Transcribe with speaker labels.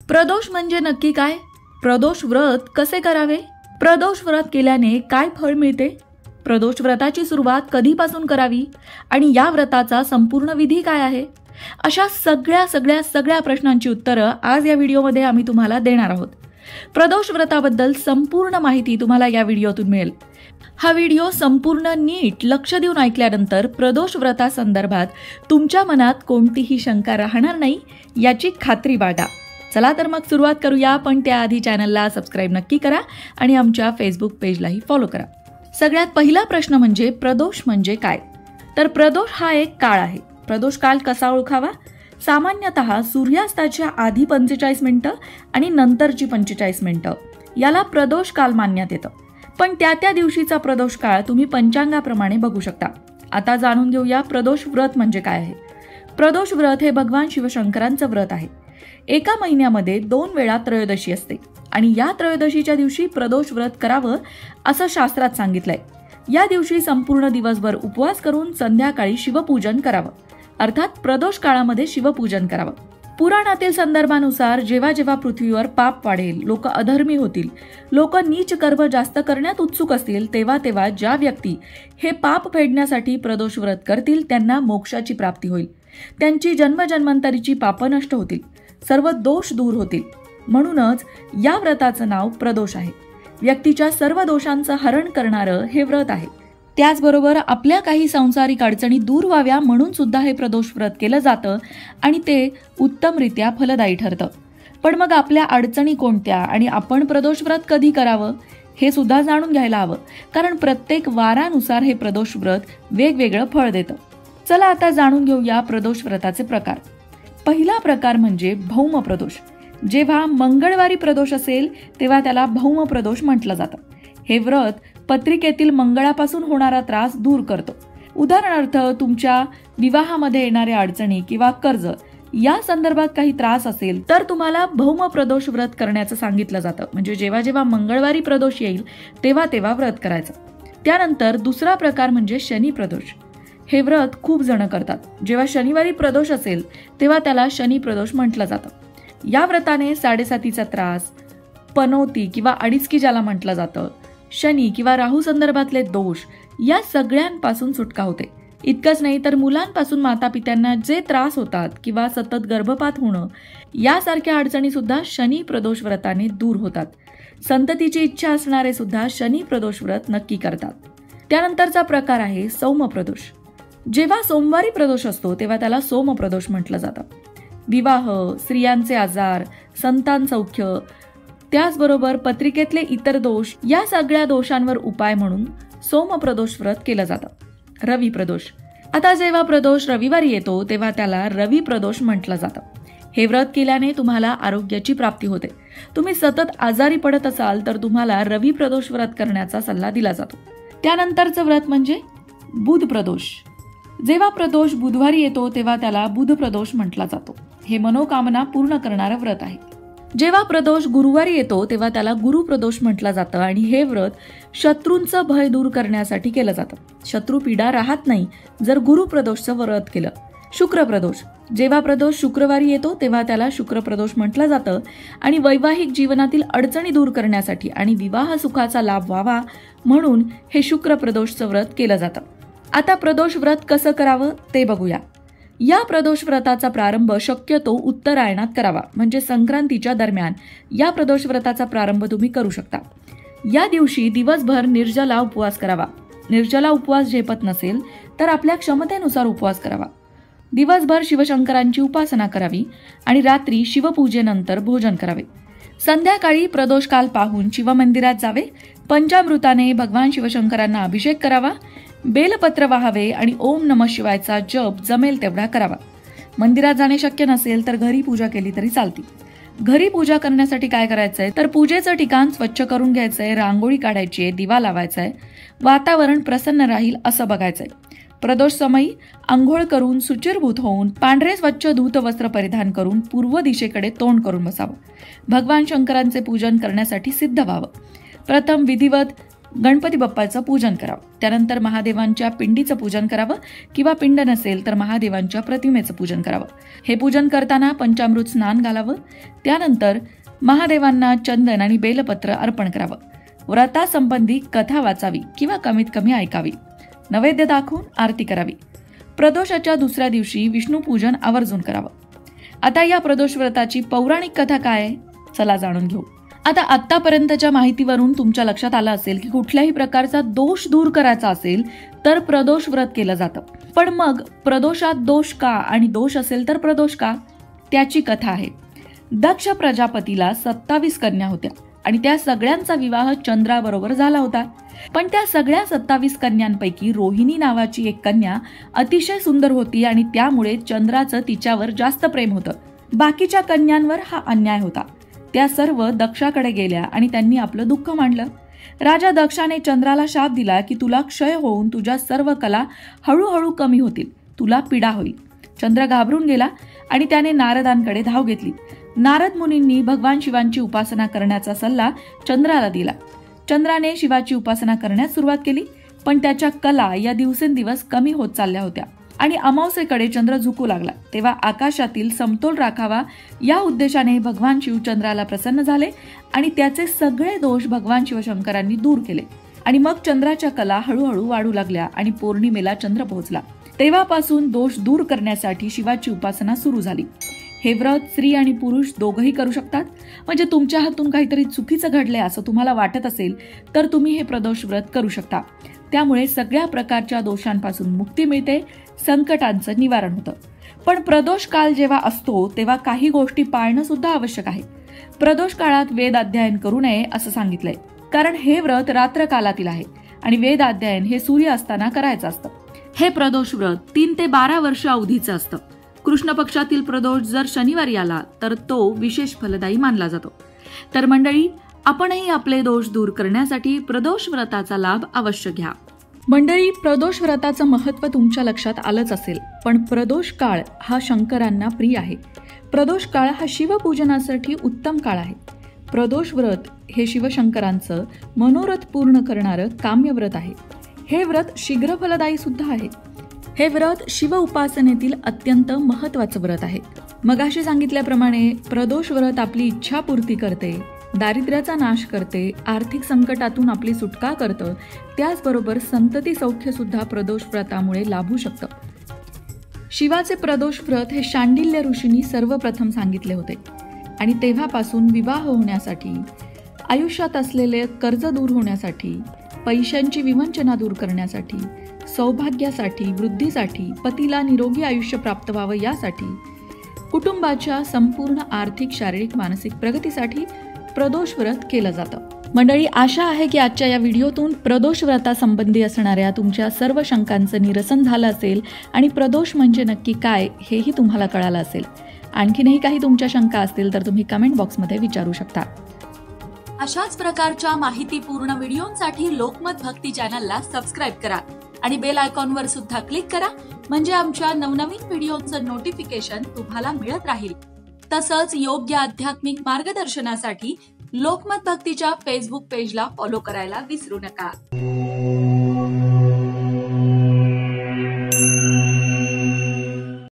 Speaker 1: प्रदोष म्हणजे नक्की काय? प्रदोष व्रत कसे करावे? प्रदोष व्रत केल्याने काय फळ मिळते? प्रदोष व्रताची सुरुवात कधीपासून करावी आणि या व्रताचा संपूर्ण विधी काय आहे? अशा सगळ्या प्रश्नांची उत्तरं आज या व्हिडिओमध्ये आम्ही तुम्हाला देणार आहोत. प्रदोष व्रताबद्दल संपूर्ण माहिती तुम्हाला या व्हिडिओतून मिळेल. हा व्हिडिओ संपूर्ण नीट लक्ष देऊन ऐकल्यानंतर प्रदोष व्रतासंदर्भात तुमच्या मनात कोणतीही शंका राहणार नाही याची खात्री बाळगा. चला तर मग सुरुवात करूया, पण त्याआधी चॅनलला सबस्क्राईब नक्की करा आणि आमच्या फेसबुक पेजलाही फॉलो करा. सगळ्यात पहिला प्रश्न म्हणजे प्रदोष म्हणजे काय? तर प्रदोष हा एक काळ आहे. प्रदोष काळ कसा ओळखावा? सामान्यतः सूर्यास्ताच्या आधी 45 मिनिटं आणि नंतरची 45 मिनिटं याला प्रदोष काल मानण्यात येतं. पण त्या दिवशीचा प्रदोष काळ तुम्ही पंचांगाप्रमाणे बघू शकता. आता जाणून घेऊया प्रदोष व्रत म्हणजे काय आहे. प्रदोष व्रत हे भगवान शिवशंकरांचं व्रत आहे. एका महिन्यामध्ये 2 वेळा त्रयोदशी असते आणि या त्रयोदशीच्या दिवशी प्रदोष व्रत करावं असं शास्त्रात सांगितलंय. या दिवशी संपूर्ण दिवसभर उपवास करून संध्याकाळी शिवपूजन करावं, अर्थात प्रदोष काळामध्ये शिवपूजन करावं. पुराणातील संदर्भानुसार जेव्हा पृथ्वीवर पाप वाढेल, लोक अधर्मी होतील, लोक नीच कर्म जास्त करण्यात उत्सुक असतील, तेव्हा ज्या व्यक्ती हे पाप फेडण्यासाठी प्रदोष व्रत करतील त्यांना मोक्षाची प्राप्ती होईल. त्यांची जन्मजन्मांतरीची पापं नष्ट होतील, सर्व दोष दूर होतील. म्हणूनच या व्रताचं नाव प्रदोष आहे. व्यक्तीच्या सर्व दोषांचं हरण करणारं हे व्रत आहे. त्याचबरोबर आपल्या काही सांसारिक अडचणी दूर व्हाव्या म्हणून सुद्धा हे प्रदोष व्रत केलं जातं आणि ते उत्तमरित्या फलदायी ठरतं. पण मग आपल्या अडचणी कोणत्या आणि आपण प्रदोष व्रत कधी करावं हे सुद्धा जाणून घ्यायला हवं, कारण प्रत्येक वारानुसार हे प्रदोष व्रत वेगवेगळं फळ देतं. चला आता जाणून घेऊया प्रदोष व्रताचे प्रकार. पहिला प्रकार म्हणजे भौम प्रदोष. जेव्हा मंगळवारी प्रदोष असेल तेव्हा त्याला भौम प्रदोष म्हटलं जातं. हे व्रत पत्रिकेतील मंगळापासून होणारा त्रास दूर करतो. उदाहरणार्थ तुमच्या विवाहामध्ये येणाऱ्या अडचणी किंवा कर्ज या संदर्भात काही त्रास असेल तर तुम्हाला भौम प्रदोष व्रत करण्याचं सांगितलं जातं. म्हणजे जेव्हा मंगळवारी प्रदोष येईल तेव्हा व्रत करायचं. त्यानंतर दुसरा प्रकार म्हणजे शनी प्रदोष. हे व्रत खूप जण करतात. जेव्हा शनिवारी प्रदोष असेल तेव्हा त्याला शनी प्रदोष म्हटलं जातं. या व्रताने 7.5चा त्रास, पनौती किंवा अडीचकी ज्याला म्हटलं जातं, शनी किंवा राहू संदर्भातले दोष या सगळ्यांपासून सुटका होते. इतकंच नाही तर मुलांपासून मातापित्यांना जे त्रास होतात किंवा सतत गर्भपात होणं यासारख्या अडचणी सुद्धा शनी प्रदोष व्रताने दूर होतात. संततीची इच्छा असणारे सुद्धा शनी प्रदोष व्रत नक्की करतात. त्यानंतरचा प्रकार आहे सौम प्रदोष. जेव्हा सोमवारी प्रदोष असतो तेव्हा त्याला सोम प्रदोष म्हटलं जातं. विवाह, स्त्रियांचे आजार, संतान सौख्य, त्याचबरोबर पत्रिकेतले इतर दोष या सगळ्या दोषांवर उपाय म्हणून सोम प्रदोष व्रत केलं जातं. रवी प्रदोष. आता जेव्हा प्रदोष रविवारी येतो तेव्हा त्याला रवी प्रदोष म्हटलं जातं. हे व्रत केल्याने तुम्हाला आरोग्याची प्राप्ती होते. तुम्ही सतत आजारी पडत असाल तर तुम्हाला रवी प्रदोष व्रत करण्याचा सल्ला दिला जातो. त्यानंतरचं व्रत म्हणजे बुध प्रदोष. जेव्हा प्रदोष बुधवारी येतो तेव्हा त्याला बुध प्रदोष म्हटला जातो. हे मनोकामना पूर्ण करणारं व्रत आहे. जेव्हा प्रदोष गुरुवारी येतो तेव्हा त्याला गुरु प्रदोष म्हटलं जातं आणि हे व्रत शत्रूंचं भय दूर करण्यासाठी केलं जातं. शत्रू पीडा राहत नाही जर गुरु प्रदोषचं व्रत केलं. शुक्र प्रदोष. जेव्हा प्रदोष शुक्रवारी येतो तेव्हा त्याला शुक्र प्रदोष म्हटलं जातं आणि वैवाहिक जीवनातील अडचणी दूर करण्यासाठी आणि विवाह सुखाचा लाभ व्हावा म्हणून हे शुक्र प्रदोषचं व्रत केलं जातं. आता प्रदोष व्रत कसं करावं ते बघूया. या प्रदोष व्रताचा प्रारंभ शक्यतो उत्तरायणात करावा, म्हणजे संक्रांतीच्या दरम्यान या प्रदोष व्रताचा प्रारंभ तुम्ही करू शकता. या दिवशी दिवसभर निर्जला उपवास करावा. निर्जला उपवास झेपत नसेल तर आपल्या क्षमतेनुसार उपवास करावा. दिवसभर शिवशंकरांची उपासना करावी आणि रात्री शिवपूजेनंतर भोजन करावे. संध्याकाळी प्रदोष काल पाहून शिवमंदिरात जावे. पंचामृताने भगवान शिवशंकरांना अभिषेक करावा. बेलपत्र वाहावे आणि ओम नमः शिवायचा जप जमेल तेवढा करावा. मंदिरात जाणे शक्य नसेल तर घरी पूजा केली तरी चालते. घरी पूजा करण्यासाठी काय करायचंय तर पूजेचं ठिकाण स्वच्छ करून घ्यायचंय, रांगोळी काढायची आहे, दिवा लावायचा आहे, वातावरण प्रसन्न राहील असं बघायचंय. प्रदोष समयी आंघोळ करून शुचिर्भूत होऊन पांढरे स्वच्छ धूत वस्त्र परिधान करून पूर्व दिशेकडे तोंड करून बसावं. भगवान शंकरांचे पूजन करण्यासाठी सिद्ध व्हावं. प्रथम विधिवत गणपती बाप्पाचं पूजन करावं. त्यानंतर महादेवांच्या पिंडीचं पूजन करावं किंवा पिंड नसेल तर महादेवांच्या प्रतिमेचं पूजन करावं. हे पूजन करताना पंचामृत स्नान घालावं. त्यानंतर महादेवांना चंदन आणि बेलपत्र अर्पण करावं. व्रतासंबंधी कथा वाचावी किंवा कमीत कमी ऐकावी. नैवेद्य दाखवून आरती करावी. प्रदोषाच्या दुसऱ्या दिवशी विष्णू पूजन आवर्जून करावं. आता या प्रदोष व्रताची पौराणिक कथा काय आहे, चला जाणून घेऊ. आता आतापर्यंतच्या माहितीवरून तुमच्या लक्षात आलं असेल की कुठल्याही प्रकारचा दोष दूर करायचा असेल तर प्रदोष व्रत केलं जातं. पण मग प्रदोषात दोष का आणि दोष असेल तर प्रदोष का, त्याची कथा आहे. दक्ष प्रजापतीला 27 कन्या होत्या आणि त्या सगळ्यांचा विवाह चंद्राबरोबर झाला होता. पण त्या सगळ्या 27 कन्यांपैकी रोहिणी नावाची एक कन्या अतिशय सुंदर होती आणि त्यामुळे चंद्राचं तिच्यावर जास्त प्रेम होतं. बाकीच्या कन्यांवर हा अन्याय होता. त्या सर्व दक्षाकडे गेल्या आणि त्यांनी आपलं दुःख मांडलं. राजा दक्षाने चंद्राला शाप दिला की तुला क्षय होऊन तुझ्या सर्व कला हळूहळू कमी होतील, तुला पीडा होईल. चंद्र घाबरून गेला आणि त्याने नारदांकडे धाव घेतली. नारद मुनींनी भगवान शिवांची उपासना करण्याचा सल्ला चंद्राला दिला. चंद्राने शिवाची उपासना करण्यास सुरुवात केली, पण त्याच्या कला या दिवसेंदिवस कमी होत चालल्या होत्या आणि अमावस्येकडे चंद्र झुकू लागला. तेव्हा आकाशातील समतोल राखावा या उद्देशाने भगवान शिव चंद्राला प्रसन्न झाले आणि त्याचे सगळे दोष भगवान शिवशंकरांनी दूर केले. आणि मग चंद्राच्या कला हळूहळू वाढू लागल्या आणि पौर्णिमेला चंद्र पोहोचला. तेव्हापासून दोष दूर करण्यासाठी शिवाची उपासना सुरू झाली. हे व्रत स्त्री आणि पुरुष दोघंही करू शकतात. म्हणजे तुमच्या हातून काहीतरी चुकीचं घडलंय असं तुम्हाला वाटत असेल तर तुम्ही हे प्रदोष व्रत करू शकता. त्यामुळे सगळ्या प्रकारच्या दोषांपासून मुक्ती मिळते, संकटांचं निवारण होतं. पण प्रदोष काळ जेव्हा असतो तेव्हा काही गोष्टी पाळणं सुद्धा आवश्यक आहे. प्रदोष काळात वेद अध्ययन करू नये असं सांगितलंय, कारण हे व्रत रात्र कालातील आहे आणि वेद अध्ययन हे सूर्य असताना करायचं असतं. हे प्रदोष व्रत 3 ते 12 वर्ष अवधीचं असतं. कृष्ण पक्षातील प्रदोष जर शनिवारी आला तर तो विशेष फलदायी मानला जातो. तर मंडळी, आपणही आपले दोष दूर करण्यासाठी प्रदोष व्रताचा लाभ अवश्य घ्या. मंडळी, प्रदोष व्रताचं महत्त्व तुमच्या लक्षात आलंच असेल, पण प्रदोष काळ हा शंकरांना प्रिय आहे. प्रदोष काळ हा शिवपूजनासाठी उत्तम काळ आहे. प्रदोष व्रत हे शिवशंकरांचं मनोरथ पूर्ण करणारं काम्य व्रत आहे. हे व्रत शीघ्र फलदायी सुद्धा आहे. हे व्रत शिव उपासनेतील अत्यंत महत्त्वाचं व्रत आहे. मगाशी सांगितल्याप्रमाणे प्रदोष व्रत आपली इच्छापूर्ती करते, दारिद्र्याचा नाश करते, आर्थिक संकटातून आपली सुटका करतं. त्याचबरोबर संतती सौख्य सुद्धा प्रदोष व्रतामुळे लाभू शकतं. शिवाचे प्रदोष व्रत हे शांडिल्य ऋषींनी सर्वप्रथम सांगितले होते आणि तेव्हापासून विवाह होण्यासाठी, आयुष्यात असलेले कर्ज दूर होण्यासाठी, पैशांची विवंचना दूर करण्यासाठी, सौभाग्यासाठी, वृद्धीसाठी, पतीला निरोगी आयुष्य प्राप्त व्हावं यासाठी, कुटुंबाच्या संपूर्ण आर्थिक, शारीरिक, मानसिक प्रगतीसाठी प्रदोष व्रत केलं जातं. मंडळी, आशा आहे की आजच्या या व्हिडिओतून प्रदोष व्रतासंबंधी असणाऱ्या तुमच्या सर्व शंकांचं निरसन झालं असेल आणि प्रदोष म्हणजे नक्की काय हेही तुम्हाला कळालं असेल. आणखीनही काही तुमच्या शंका असतील तर तुम्ही कमेंट बॉक्समध्ये विचारू शकता. अशाच प्रकारच्या माहितीपूर्ण व्हिडिओंसाठी लोकमत भक्ती चॅनलला सबस्क्राईब करा आणि बेल आयकॉनवर सुद्धा क्लिक करा, म्हणजे आमच्या नवनवीन व्हिडिओचं नोटिफिकेशन तुम्हाला मिळत राहील. तसंच योग्य आध्यात्मिक मार्गदर्शनासाठी लोकमत भक्तीच्या फेसबुक पेजला फॉलो करायला विसरू नका.